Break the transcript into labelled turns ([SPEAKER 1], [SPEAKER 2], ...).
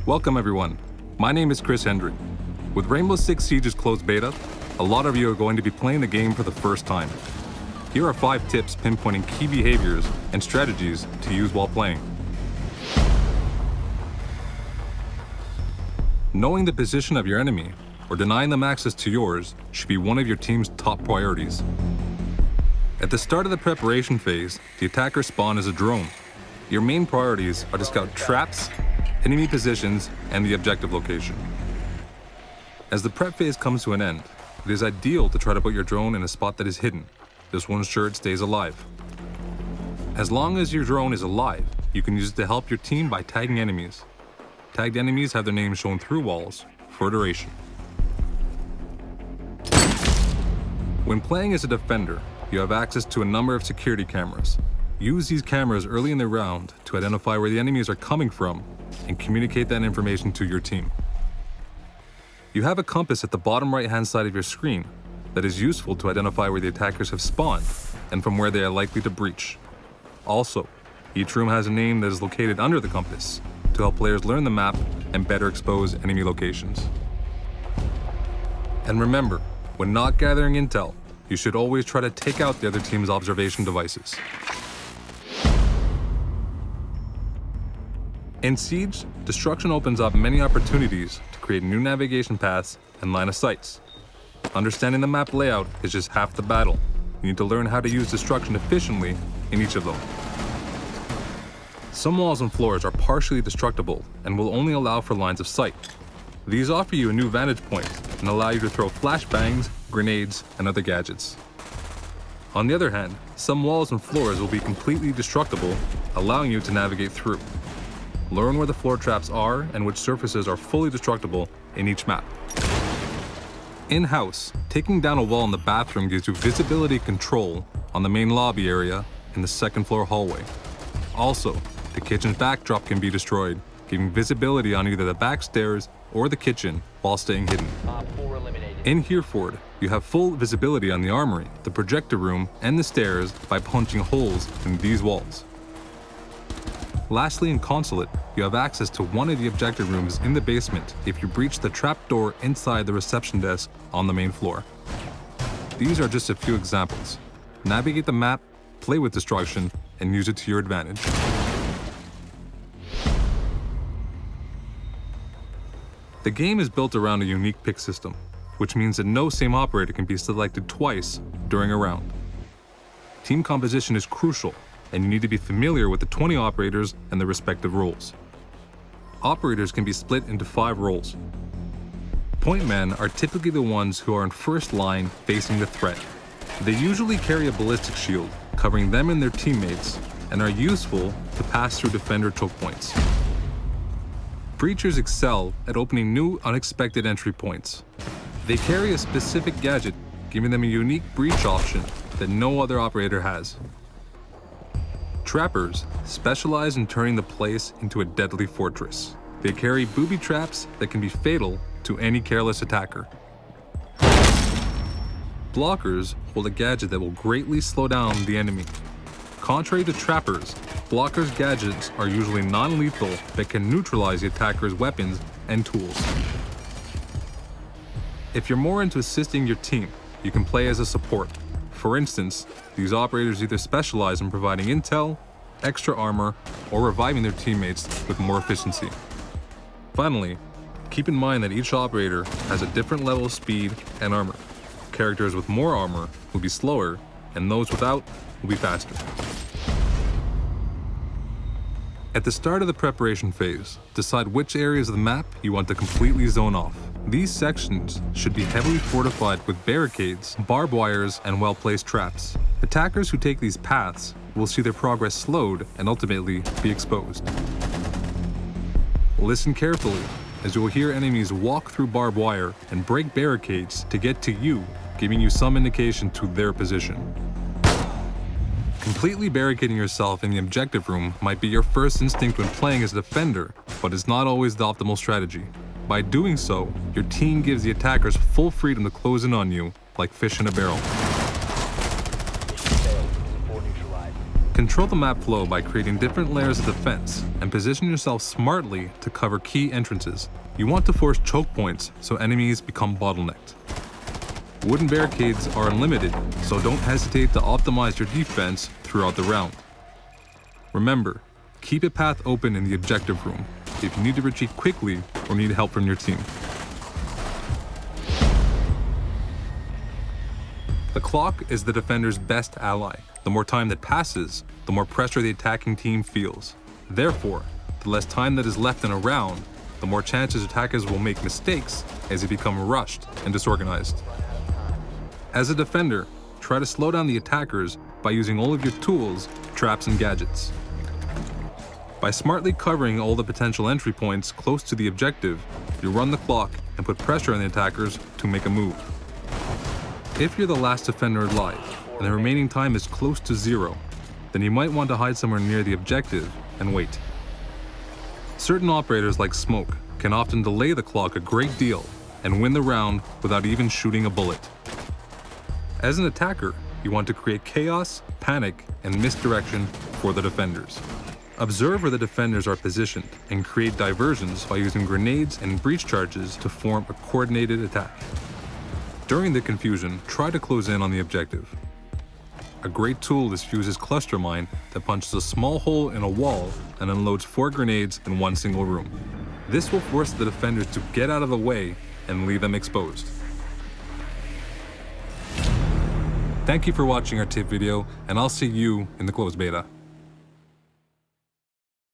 [SPEAKER 1] Welcome everyone, my name is Chris Hendry. With Rainbow Six Siege's closed beta, a lot of you are going to be playing the game for the first time. Here are 5 tips pinpointing key behaviors and strategies to use while playing. Knowing the position of your enemy or denying them access to yours should be one of your team's top priorities. At the start of the preparation phase, the attacker spawn is a drone. Your main priorities are to scout traps, enemy positions, and the objective location. As the prep phase comes to an end, it is ideal to try to put your drone in a spot that is hidden. This will ensure it stays alive. As long as your drone is alive, you can use it to help your team by tagging enemies. Tagged enemies have their names shown through walls for duration. When playing as a defender, you have access to a number of security cameras. Use these cameras early in the round to identify where the enemies are coming from and communicate that information to your team. You have a compass at the bottom right-hand side of your screen that is useful to identify where the attackers have spawned and from where they are likely to breach. Also, each room has a name that is located under the compass to help players learn the map and better expose enemy locations. And remember, when not gathering intel, you should always try to take out the other team's observation devices. In Siege, destruction opens up many opportunities to create new navigation paths and line of sights. Understanding the map layout is just half the battle. You need to learn how to use destruction efficiently in each of them. Some walls and floors are partially destructible and will only allow for lines of sight. These offer you a new vantage point and allow you to throw flashbangs, grenades, and other gadgets. On the other hand, some walls and floors will be completely destructible, allowing you to navigate through. Learn where the floor traps are and which surfaces are fully destructible in each map. In-house, taking down a wall in the bathroom gives you visibility control on the main lobby area in the second floor hallway. Also, the kitchen's backdrop can be destroyed, giving visibility on either the back stairs or the kitchen while staying hidden. In Hereford, you have full visibility on the armory, the projector room, and the stairs by punching holes in these walls. Lastly, in Consulate, you have access to one of the objective rooms in the basement if you breach the trapdoor inside the reception desk on the main floor. These are just a few examples. Navigate the map, play with destruction, and use it to your advantage. The game is built around a unique pick system, which means that no same operator can be selected twice during a round. Team composition is crucial, and you need to be familiar with the 20 operators and their respective roles. Operators can be split into 5 roles. Point men are typically the ones who are in first line facing the threat. They usually carry a ballistic shield, covering them and their teammates, and are useful to pass through defender choke points. Breachers excel at opening new, unexpected entry points. They carry a specific gadget, giving them a unique breach option that no other operator has. Trappers specialize in turning the place into a deadly fortress. They carry booby traps that can be fatal to any careless attacker. Blockers hold a gadget that will greatly slow down the enemy. Contrary to trappers, blockers' gadgets are usually non-lethal but can neutralize the attacker's weapons and tools. If you're more into assisting your team, you can play as a support. For instance, these operators either specialize in providing intel, extra armor, or reviving their teammates with more efficiency. Finally, keep in mind that each operator has a different level of speed and armor. Characters with more armor will be slower, and those without will be faster. At the start of the preparation phase, decide which areas of the map you want to completely zone off. These sections should be heavily fortified with barricades, barbed wires, and well-placed traps. Attackers who take these paths will see their progress slowed and ultimately be exposed. Listen carefully, as you will hear enemies walk through barbed wire and break barricades to get to you, giving you some indication to their position. Completely barricading yourself in the objective room might be your first instinct when playing as a defender, but it's not always the optimal strategy. By doing so, your team gives the attackers full freedom to close in on you like fish in a barrel. Control the map flow by creating different layers of defense and position yourself smartly to cover key entrances. You want to force choke points so enemies become bottlenecked. Wooden barricades are unlimited, so don't hesitate to optimize your defense throughout the round. Remember, keep a path open in the objective room if you need to retreat quickly or need help from your team. The clock is the defender's best ally. The more time that passes, the more pressure the attacking team feels. Therefore, the less time that is left in a round, the more chances attackers will make mistakes as they become rushed and disorganized. As a defender, try to slow down the attackers by using all of your tools, traps, and gadgets. By smartly covering all the potential entry points close to the objective, you run the clock and put pressure on the attackers to make a move. If you're the last defender alive, and the remaining time is close to 0, then you might want to hide somewhere near the objective and wait. Certain operators like Smoke can often delay the clock a great deal and win the round without even shooting a bullet. As an attacker, you want to create chaos, panic, and misdirection for the defenders. Observe where the defenders are positioned and create diversions by using grenades and breach charges to form a coordinated attack. During the confusion, try to close in on the objective. A great tool is Fuse's cluster mine that punches a small hole in a wall and unloads 4 grenades in one single room. This will force the defenders to get out of the way and leave them exposed. Thank you for watching our tip video, and I'll see you in the closed beta.